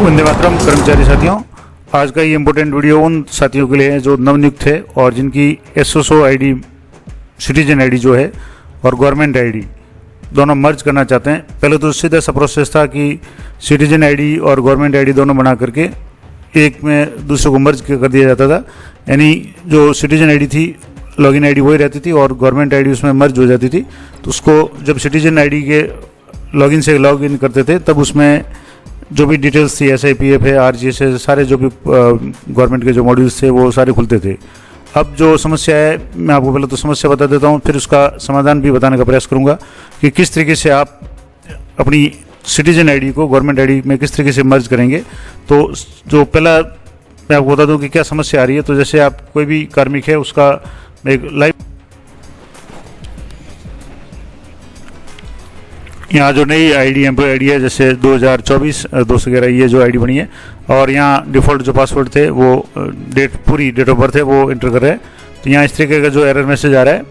वंदे मातरम कर्मचारी साथियों, आज का ये इम्पोर्टेंट वीडियो उन साथियों के लिए है जो नवनियुक्त है और जिनकी एसएसओ आईडी, सिटीजन आईडी जो है और गवर्नमेंट आईडी दोनों मर्ज करना चाहते हैं। पहले तो सीधा सा प्रोसेस था कि सिटीजन आईडी और गवर्नमेंट आईडी दोनों बना करके एक में दूसरे को मर्ज कर दिया जाता था। यानी जो सिटीजन आईडी थी, लॉगिन आईडी वही रहती थी और गवर्नमेंट आईडी उसमें मर्ज हो जाती थी। तो उसको जब सिटीजन आईडी के लॉगिन से लॉगिन करते थे तब उसमें जो भी डिटेल्स थी, SIPF है, RGS है, सारे जो भी गवर्नमेंट के जो मॉड्यूल्स थे वो सारे खुलते थे। अब जो समस्या है, मैं आपको पहले तो समस्या बता देता हूँ, फिर उसका समाधान भी बताने का प्रयास करूँगा कि किस तरीके से आप अपनी सिटीजन आईडी को गवर्नमेंट आईडी में किस तरीके से मर्ज करेंगे। तो जो पहला मैं आपको बता दूँ कि क्या समस्या आ रही है। तो जैसे आप कोई भी कार्मिक है उसका एक लाइव, यहाँ जो नई आईडी एम्प्लॉय आईडी है, जैसे 2024 211 ये जो आईडी बनी है और यहाँ डिफ़ॉल्ट जो पासवर्ड थे वो पूरी डेट ऑफ बर्थ है वो इंटर कर रहे हैं। तो यहाँ इस तरीके का जो एरर मैसेज आ रहा है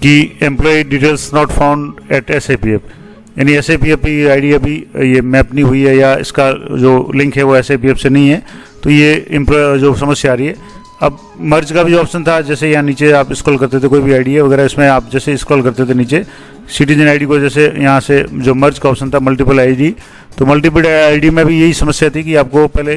कि employ details not found at SIPF, यानी SIPF की आईडी अभी ये मैप नहीं हुई है या इसका जो लिंक है वो SIPF से नहीं है। तो ये एम्प्लॉय जो समस्या आ रही है। अब मर्ज का भी ऑप्शन था, जैसे यहाँ नीचे आप स्क्रॉल करते थे कोई भी आईडी है वगैरह, इसमें आप जैसे स्क्रॉल करते थे नीचे सिटीजन आईडी को, जैसे यहाँ से जो मर्ज का ऑप्शन था मल्टीपल आईडी, तो मल्टीपल आईडी में भी यही समस्या थी कि आपको पहले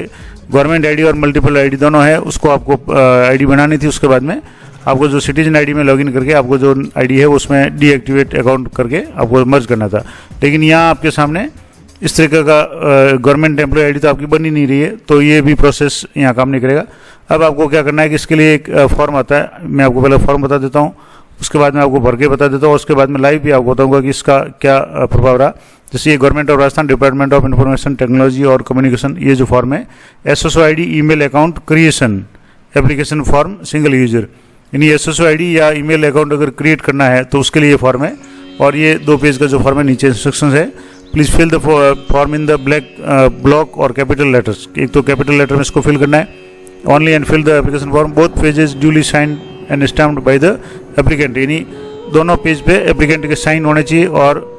गवर्नमेंट आईडी और मल्टीपल आईडी दोनों है उसको आपको आईडी बनानी थी। उसके बाद में आपको जो सिटीजन आईडी में लॉगिन करके आपको जो आईडी है उसमें डीएक्टिवेट अकाउंट करके आपको मर्ज करना था। लेकिन यहाँ आपके सामने इस तरीके का गवर्नमेंट एम्प्लॉय आईडी तो आपकी बन ही नहीं रही है, तो ये भी प्रोसेस यहाँ काम नहीं करेगा। अब आपको क्या करना है कि इसके लिए एक फॉर्म आता है, मैं आपको पहले फॉर्म बता देता हूँ, उसके बाद में आपको भर के बता देता हूँ, उसके बाद में लाइव भी आपको बताऊंगा कि इसका क्या प्रभाव रहा। जैसे ये government of Rajasthan department of information technology और कम्युनिकेशन, ये जो फॉर्म है SSO ID email account creation application form single user, यानी SSO आईडी या ईमेल अकाउंट अगर क्रिएट करना है तो उसके लिए ये फॉर्म है। और ये 2 पेज का जो फॉर्म है, नीचे इंस्ट्रक्शंस है, please fill the form in the block और कैपिटल लेटर्स। एक तो कैपिटल लेटर में इसको फिल करना है only and fill the application form both pages duly signed and stamped by the applicant, यानी दोनों पेज पे एप्लीकेंट के साइन होने चाहिए और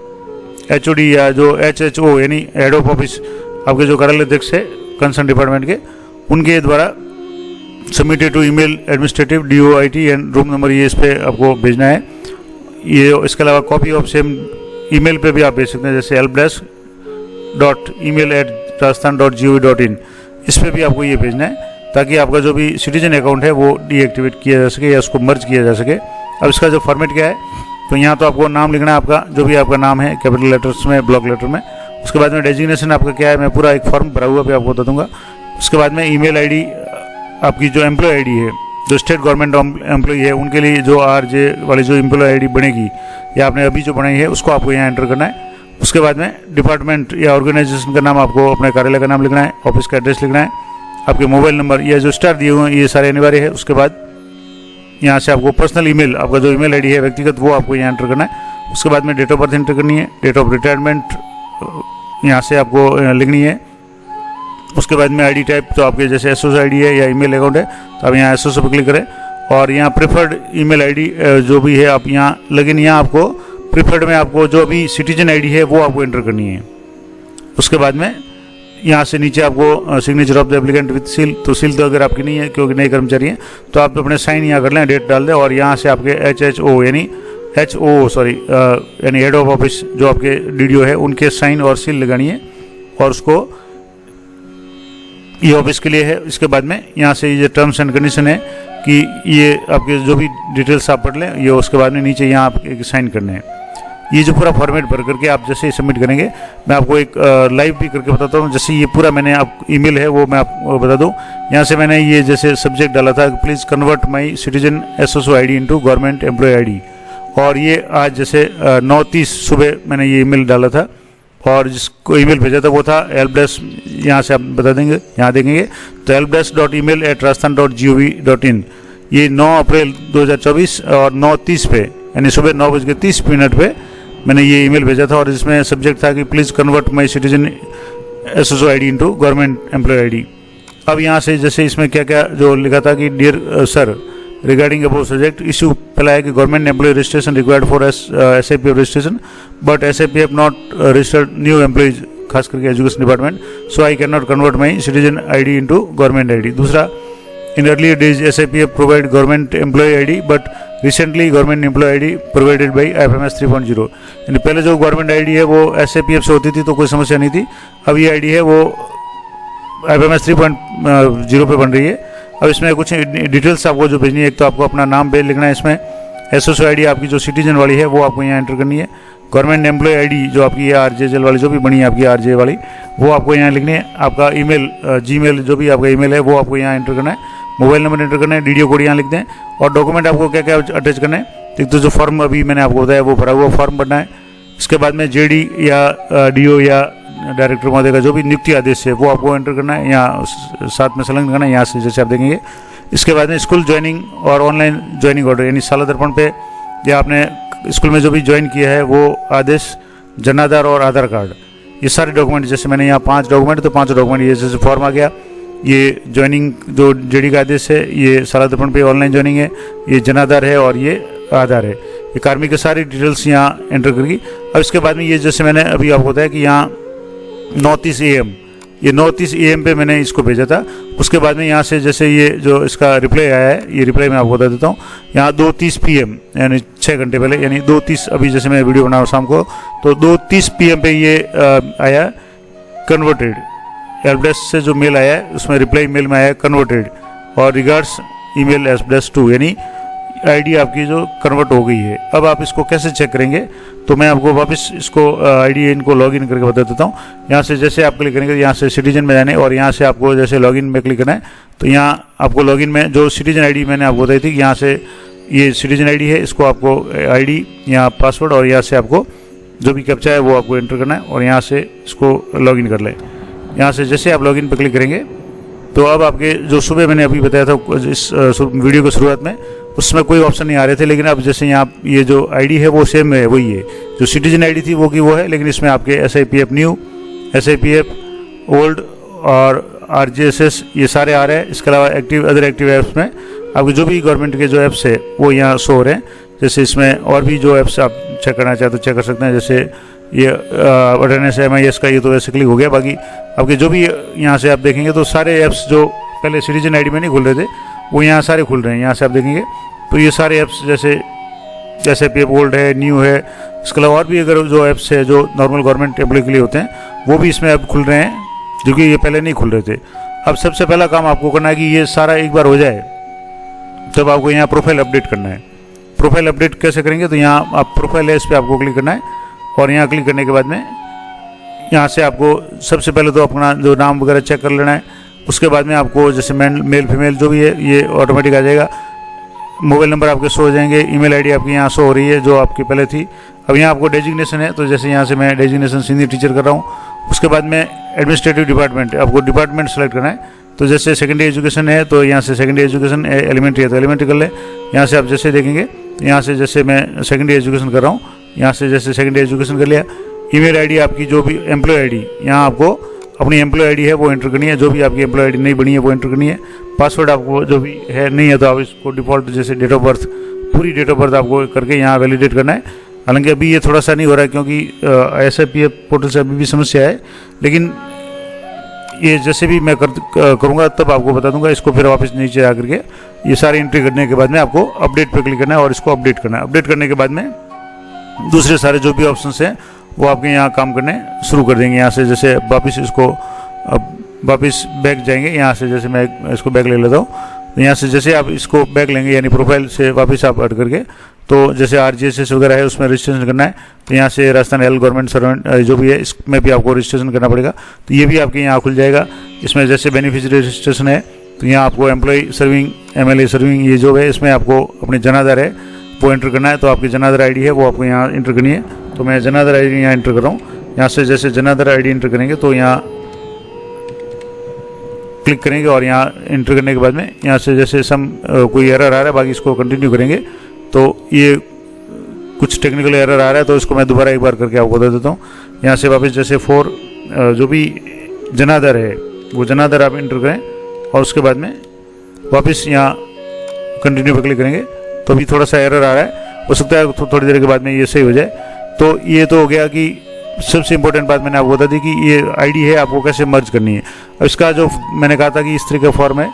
HOD या जो HHO यानी हेड ऑफ ऑफिस आपके जो कार्यालय अध्यक्ष है कंसर्न डिपार्टमेंट के, उनके द्वारा submitted to email administrative DOIT and room number, ये इस पर आपको भेजना है। ये इसके अलावा कॉपी ऑफ सेम ईमेल पे भी आप भेज सकते हैं, जैसे helpdesk.email@rajasthan.gov.in, इस पर भी आपको ये भेजना है ताकि आपका जो भी सिटीजन अकाउंट है वो डीएक्टिवेट किया जा सके या उसको मर्ज किया जा सके। अब इसका जो फॉर्मेट क्या है, तो यहाँ तो आपको नाम लिखना है, आपका जो भी आपका नाम है कैपिटल लेटर्स में, ब्लॉक लेटर में। उसके बाद में डेजिग्नेशन आपका क्या है, मैं पूरा एक फॉर्म भरा हुआ भी आपको बता दूंगा। उसके बाद में ईमेल आईडी, आपकी जो एम्प्लॉय आईडी है, जो स्टेट गवर्नमेंट एम्प्लॉय है उनके लिए जो RJ वाली जो एम्प्लॉय आईडी बनेगी या आपने अभी जो बनाई है उसको आपको यहाँ एंटर करना है। उसके बाद में डिपार्टमेंट या ऑर्गेनाइजेशन का नाम, आपको अपने कार्यालय का नाम लिखना है, ऑफिस का एड्रेस लिखना है, आपके मोबाइल नंबर या जो स्टार दिए हुए हैं ये सारे अनिवार्य है। उसके बाद यहाँ से आपको पर्सनल ईमेल, आपका जो ईमेल आईडी है व्यक्तिगत, वो आपको यहाँ एंटर करना है। उसके बाद में डेट ऑफ बर्थ एंटर करनी है, डेट ऑफ रिटायरमेंट यहाँ से आपको लिखनी है। उसके बाद में आईडी टाइप, तो आपके जैसे SSO आईडी है या ईमेल अकाउंट है तो आप यहाँ SSO पर क्लिक करें और यहाँ प्रेफर्ड ईमेल आईडी जो भी है आप यहाँ लेकिन यहाँ आपको प्रेफर्ड में आपको जो भी सिटीजन आईडी है वो आपको एंटर करनी है। उसके बाद में यहाँ से नीचे आपको signature of the applicant with seal, तो सील तो अगर आपकी नहीं है क्योंकि नए कर्मचारी हैं तो आप अपने साइन यहाँ कर लें, डेट डाल दें और यहाँ से आपके HHO यानी यानी हेड ऑफ ऑफिस जो आपके DDO है उनके साइन और सील लगानी है और उसको ये ऑफिस के लिए है। इसके बाद में यहाँ से ये टर्म्स एंड कंडीशन है कि ये आपके जो भी डिटेल्स आप पढ़ लें, ये उसके बाद में नीचे यहाँ आप साइन करने हैं। ये जो पूरा फॉर्मेट भर करके आप जैसे सबमिट करेंगे, मैं आपको एक लाइव भी करके बताता हूँ। जैसे ये पूरा मैंने आप ईमेल है वो मैं आपको बता दूँ। यहाँ से मैंने ये जैसे सब्जेक्ट डाला था, please convert my citizen SSO ID into government employ ID, और ये आज जैसे 9:30 सुबह मैंने ये ईमेल डाला था और जिसको ईमेल भेजा था वो था helpdesk, यहाँ से आप बता देंगे, यहाँ देखेंगे तो helpdesk.email@rajasthan.gov.in, ये 9 अप्रैल 2024 और 9:30 पे यानी सुबह 9:30 पे मैंने ये ईमेल भेजा था और इसमें सब्जेक्ट था कि please convert my citizen SSO ID into government employ ID. अब यहाँ से जैसे इसमें क्या क्या जो लिखा था कि dear sir regarding above subject issue, पहला है कि government employ registration required for SIPF registration but SIPF not registered new employees खास करके education department, so I can not convert my citizen ID into government ID। दूसरा, in earlier days SIPF provide government employ ID but recently government employ ID provided by IFMS 3.0। यानी पहले जो government ID है वो SIPF से होती थी तो कोई समस्या नहीं थी, अब ये ID है वो IFMS 3.0 पे बन रही है। अब इसमें कुछ डिटेल्स आपको जो भेजनी है, एक तो आपको अपना नाम पे लिखना है, इसमें SSO ID आपकी जो सिटीजन वाली है वो आपको यहाँ एंटर करनी है। गवर्नमेंट एम्प्लॉय ID जो आपकी है RJL वाली जो भी बनी है आपकी RJ वाली, वो आपको यहाँ लिखनी है। आपका ईमेल Gmail जो भी आपका ईमेल है वो आपको यहाँ एंटर करना है। मोबाइल नंबर एंटर करना है, DDO कोड यहाँ लिख दें। और डॉक्यूमेंट आपको क्या क्या अटैच करना है, एक तो जो फॉर्म अभी मैंने आपको बताया वो भरा हुआ फॉर्म भरना है। इसके बाद में JD या DO या डायरेक्टर महोदय का जो भी नियुक्ति आदेश है वो आपको एंटर करना है, यहाँ साथ में संलग्न करना है, यहाँ से जैसे आप देखेंगे। इसके बाद में स्कूल ज्वाइनिंग और ऑनलाइन ज्वाइनिंग ऑर्डर, यानी साला दर्पण पे या आपने स्कूल में जो भी ज्वाइन किया है वो आदेश, जनाधार और आधार कार्ड, ये सारे डॉक्यूमेंट, जैसे मैंने यहाँ 5 डॉक्यूमेंट, तो 5 डॉक्यूमेंट ये जैसे फॉर्म आ गया, ये ज्वाइनिंग जो JD का आदेश है, ये साला दर्पण पे ऑनलाइन ज्वाइनिंग है, ये जनाधार है और ये आधार है, ये कार्मिक की सारी डिटेल्स यहाँ एंटर करेगी। अब इसके बाद में ये जैसे मैंने अभी आपको बताया कि यहाँ 9:30 AM, ये 9:30 AM पे मैंने इसको भेजा था। उसके बाद में यहाँ से जैसे ये जो इसका रिप्लाई आया है, ये रिप्लाई मैं आपको बता देता हूँ। यहाँ 2:30 PM यानी 6 घंटे पहले, यानी 2:30, अभी जैसे मैं वीडियो बना रहा हूँ शाम को, तो 2:30 PM पे ये आया कन्वर्टेड। हेल्प डेस्क से जो मेल आया है उसमें रिप्लाई मेल में आया कन्वर्टेड और रिगार्ड्स ईमेल हेल्प डेस्क 2, यानी ID आपकी जो कन्वर्ट हो गई है। अब आप इसको कैसे चेक करेंगे, तो मैं आपको वापस इसको ID इनको लॉगिन करके बता देता हूँ। यहाँ से जैसे आप क्लिक करेंगे, यहाँ से सिटीजन में जाने और यहाँ से आपको जैसे लॉगिन में क्लिक करना है, तो यहाँ आपको लॉगिन में जो सिटीजन ID मैंने आपको बताई थी, यहाँ से ये सिटीजन ID है, इसको आपको ID, यहाँ पासवर्ड और यहाँ से आपको जो भी कैप्चा है वो आपको एंटर करना है और यहाँ से इसको लॉगिन कर लें। यहाँ से जैसे आप लॉगिन पर क्लिक करेंगे तो अब आपके जो सुबह मैंने अभी बताया था इस वीडियो की शुरुआत में, उसमें कोई ऑप्शन नहीं आ रहे थे, लेकिन अब जैसे यहाँ ये जो ID है वो सेम है, वही है जो सिटीजन ID थी वो की वो है, लेकिन इसमें आपके SIPF न्यू, SIPF ओल्ड और RJSS ये सारे आ रहे हैं। इसके अलावा एक्टिव अदर एक्टिव ऐप्स में आपके जो भी गवर्नमेंट के जो ऐप्स है वो यहाँ शो हो रहे हैं। जैसे इसमें और भी जो ऐप्स आप चेक करना चाहते हो चेक कर सकते हैं, जैसे ये अटेंडेंस MIS का, ये तो वैसे क्लिक हो गया। बाकी आपके जो भी यहाँ से आप देखेंगे तो सारे ऐप्स जो पहले सिटीजन ID में नहीं खुल रहे थे वो यहाँ सारे खुल रहे हैं। यहाँ से आप देखेंगे तो ये सारे ऐप्स जैसे SIPF ओल्ड है, न्यू है, इसके अलावा और भी अगर जो ऐप्स है जो नॉर्मल गवर्नमेंट एम्प्लॉय के लिए होते हैं वो भी इसमें अब खुल रहे हैं, जो कि ये पहले नहीं खुल रहे थे। अब सबसे पहला काम आपको करना है कि ये सारा एक बार हो जाए, तब आपको यहाँ प्रोफाइल अपडेट करना है। प्रोफाइल अपडेट कैसे करेंगे, तो यहाँ आप प्रोफाइल है, इस पर आपको क्लिक करना है और यहाँ क्लिक करने के बाद में यहाँ से आपको सबसे पहले तो अपना जो नाम वगैरह चेक कर लेना है। उसके बाद में आपको जैसे मेल फीमेल जो भी है ये ऑटोमेटिक आ जाएगा। मोबाइल नंबर आपके शो हो जाएंगे, ईमेल ID आपकी यहाँ शो हो रही है जो आपकी पहले थी। अब यहाँ आपको डेजिग्नेशन है, तो जैसे यहाँ से मैं डेजिग्नेशन सीनियर टीचर कर रहा हूँ। उसके बाद में एडमिनिस्ट्रेटिव डिपार्टमेंट, आपको डिपार्टमेंट सेलेक्ट करना है। तो जैसे सेकेंडरी एजुकेशन है तो यहाँ से सेकेंडरी एजुकेशन, एलिमेंट्री है तो एलिमेंट्री कर ले। यहाँ से आप जैसे देखेंगे यहाँ से जैसे मैं सेकेंडरी एजुकेशन कर रहा हूँ, यहाँ से जैसे सेकेंडरी एजुकेशन कर लिया। ईमेल ID आपकी जो भी एम्प्लॉय ID, यहाँ आपको अपनी एम्प्लॉय ID है वो एंटर करनी है, जो भी आपकी एम्प्लॉय ID नहीं बनी है वो एंटर करनी है। पासवर्ड आपको जो भी है नहीं है तो आप इसको डिफ़ॉल्ट जैसे डेट ऑफ बर्थ, पूरी डेट ऑफ बर्थ आपको करके यहाँ वैलिडेट करना है। हालांकि अभी ये थोड़ा सा नहीं हो रहा है क्योंकि SIPF पोर्टल से अभी भी समस्या है, लेकिन ये जैसे भी मैं करूँगा तब आपको बता दूंगा। इसको फिर वापस नीचे आकर के ये सारी एंट्री करने के बाद में आपको अपडेट पर क्लिक करना है और इसको अपडेट करना है। अपडेट करने के बाद में दूसरे सारे जो भी ऑप्शन हैं वो आपके यहाँ काम करने शुरू कर देंगे। यहाँ से जैसे वापस इसको वापस बैक जाएंगे, यहाँ से जैसे मैं इसको बैक ले लेता हूँ। यहाँ से जैसे आप इसको बैक लेंगे यानी प्रोफाइल से वापस आप हट करके, तो जैसे RJSS वगैरह है उसमें रजिस्ट्रेशन करना है। तो यहाँ से राजस्थान L गवर्नमेंट सर्वेंट जो भी है इसमें भी आपको रजिस्ट्रेशन करना पड़ेगा, तो ये भी आपके यहाँ खुल जाएगा। इसमें जैसे बेनिफिशियरी रजिस्ट्रेशन है तो यहाँ आपको एम्प्लॉय सर्विंग, MLA सर्विंग ये जो है इसमें आपको अपने जनाधार है वो एंटर करना है। तो आपकी जनाधार ID है वो आपको यहाँ एंटर करनी है। तो मैं जनाधार ID यहाँ एंटर कर रहा हूँ। यहाँ से जैसे जनाधार ID एंटर करेंगे तो यहाँ क्लिक करेंगे और यहाँ एंटर करने के बाद में यहाँ से जैसे कोई एरर आ रहा है, बाकी इसको कंटिन्यू करेंगे तो ये कुछ टेक्निकल एरर आ रहा है, तो इसको मैं दोबारा एक बार करके आपको बता देता हूँ। यहाँ से वापस जैसे जो भी जनाधार है वो जनाधार आप एंटर करें और उसके बाद में वापस यहाँ कंटिन्यू पर क्लिक करेंगे तो अभी थोड़ा सा एरर आ रहा है, हो सकता है थोड़ी देर के बाद में ये सही हो जाए। तो ये तो हो गया कि सबसे इम्पोर्टेंट बात मैंने आपको बता दी कि ये आईडी है आपको कैसे मर्ज करनी है। अब इसका जो मैंने कहा था कि इस तरह का फॉर्म है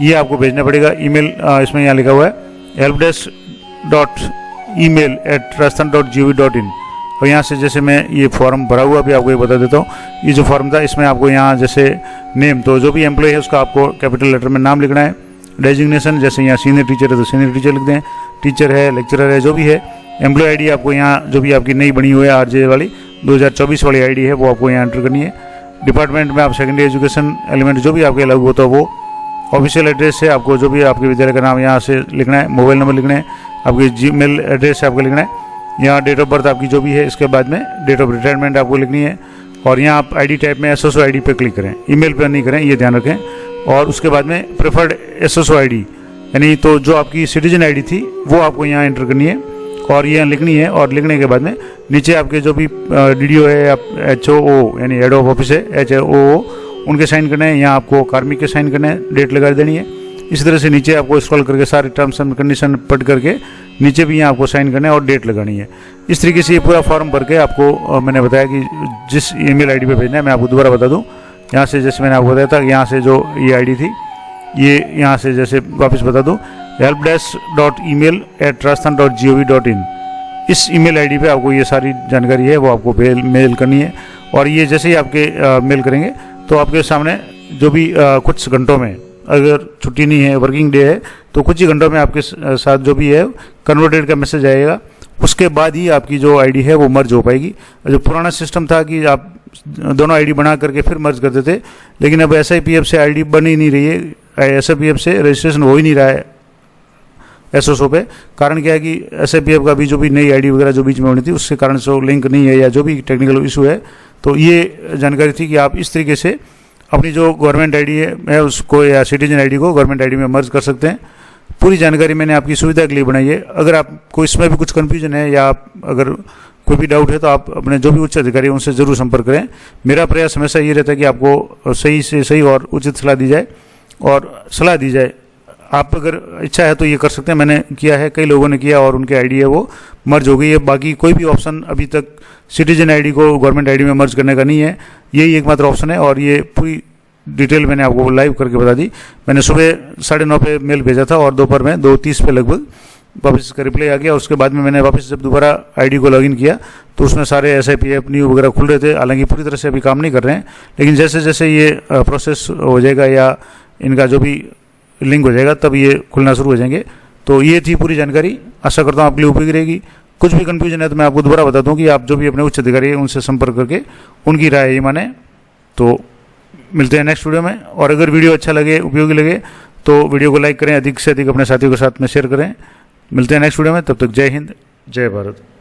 ये आपको भेजना पड़ेगा। ईमेल इसमें यहाँ लिखा हुआ है helpdesk.email@rajasthan.gov.in। और यहाँ से जैसे मैं ये फॉर्म भरा हुआ भी आपको ये बता देता हूँ। ये जो फॉर्म था इसमें आपको यहाँ जैसे नेम, तो जो भी एम्प्लॉय है उसका आपको कैपिटल लेटर में नाम लिखना है। डेजिग्नेशन जैसे यहाँ सीनियर टीचर है तो सीनियर टीचर लिख दें, टीचर है, लेक्चरर है, जो भी है। एम्प्लॉय आईडी आपको यहाँ जो भी आपकी नई बनी हुई है आरजे वाली 2024 वाली आईडी है वो आपको यहाँ एंटर करनी है। डिपार्टमेंट में आप सेकेंडरी एजुकेशन एलिमेंट जो भी आपके लागू होता है वो। ऑफिशियल एड्रेस है आपको जो भी आपके विद्यालय का नाम यहाँ से लिखना है, मोबाइल नंबर लिखना है, आपकी जीमेल एड्रेस है आपको लिखना है, यहाँ डेट ऑफ बर्थ आपकी जो भी है, इसके बाद में डेट ऑफ रिटायरमेंट आपको लिखनी है। और यहाँ आप आईडी टाइप में एसएसओ आईडी पे क्लिक करें, ईमेल पे नहीं करें, ये ध्यान रखें। और उसके बाद में प्रेफर्ड एसएसओ आईडी यानी तो जो आपकी सिटीजन आईडी थी वो आपको यहाँ एंटर करनी है और ये लिखनी है। और लिखने के बाद में नीचे आपके जो भी डीडीओ है या HOO यानी हेड ऑफ ऑफिस है HOO उनके साइन करने हैं, यहाँ आपको कार्मिक के साइन करने हैं, डेट लगा देनी है। इसी तरह से नीचे आपको स्क्रॉल करके सारे टर्म्स एंड कंडीशन पढ़ करके नीचे भी यहाँ आपको साइन करना है और डेट लगानी है। इस तरीके से ये पूरा फॉर्म भर के आपको मैंने बताया कि जिस ईमेल आईडी पे भेजना है। मैं आपको दोबारा बता दूँ, यहाँ से जैसे मैंने आपको बताया था यहाँ से जो ये आईडी थी ये यहाँ से जैसे वापस बता दूँ helpdesk.email@rajasthan.gov.in। इस ईमेल आईडी पे आपको ये सारी जानकारी है वो आपको मेल करनी है। और ये जैसे ही आपके मेल करेंगे तो आपके सामने जो भी कुछ घंटों में, अगर छुट्टी नहीं है वर्किंग डे है तो कुछ ही घंटों में आपके साथ जो भी है कन्वर्टेड का मैसेज आएगा। उसके बाद ही आपकी जो आईडी है वो मर्ज हो पाएगी। जो पुराना सिस्टम था कि आप दोनों आईडी बना करके फिर मर्ज करते थे, लेकिन अब SIPF से आईडी बन ही नहीं रही है, SIPF से रजिस्ट्रेशन हो ही नहीं रहा है SSO पे। कारण क्या है कि SIPF का भी जो भी नई आईडी वगैरह जो बीच में होनी थी उसके कारण से लिंक नहीं है या जो भी टेक्निकल इशू है। तो ये जानकारी थी कि आप इस तरीके से अपनी जो गवर्नमेंट आईडी है उसको या सिटीजन आईडी को गवर्नमेंट आईडी में मर्ज कर सकते हैं। पूरी जानकारी मैंने आपकी सुविधा के लिए बनाई है। अगर आपको इसमें भी कुछ कन्फ्यूजन है या आप अगर कोई भी डाउट है तो आप अपने जो भी उच्च अधिकारी हैं उनसे ज़रूर संपर्क करें। मेरा प्रयास हमेशा ये रहता है कि आपको सही से सही और उचित सलाह दी जाए और सलाह दी जाए। आप अगर इच्छा है तो ये कर सकते हैं, मैंने किया है, कई लोगों ने किया और उनकी आईडी है वो मर्ज हो गई है। बाकी कोई भी ऑप्शन अभी तक सिटीजन आईडी को गवर्नमेंट आईडी में मर्ज करने का नहीं है, यही एकमात्र ऑप्शन है। और ये पूरी डिटेल मैंने आपको लाइव करके बता दी। मैंने सुबह 9:30 पे मेल भेजा था और दोपहर में 2:30 पे लगभग वापस इसका रिप्लाई आ गया। उसके बाद में मैंने वापस जब दोबारा आईडी को लॉगिन किया तो उसमें सारे SIPF न्यू वगैरह खुल रहे थे। हालांकि पूरी तरह से अभी काम नहीं कर रहे हैं, लेकिन जैसे जैसे ये प्रोसेस हो जाएगा या इनका जो भी लिंक हो जाएगा तब ये खुलना शुरू हो जाएंगे। तो ये थी पूरी जानकारी, आशा करता हूँ आपके लिए उपयोगी रहेगी। कुछ भी कन्फ्यूजन है तो मैं आपको दोबारा बता दूँ कि आप जो भी अपने उच्च अधिकारी है उनसे संपर्क करके उनकी राय ही माने। तो मिलते हैं नेक्स्ट वीडियो में। और अगर वीडियो अच्छा लगे, उपयोगी लगे तो वीडियो को लाइक करें, अधिक से अधिक अपने साथियों के साथ में शेयर करें। मिलते हैं नेक्स्ट वीडियो में, तब तक जय हिंद, जय भारत।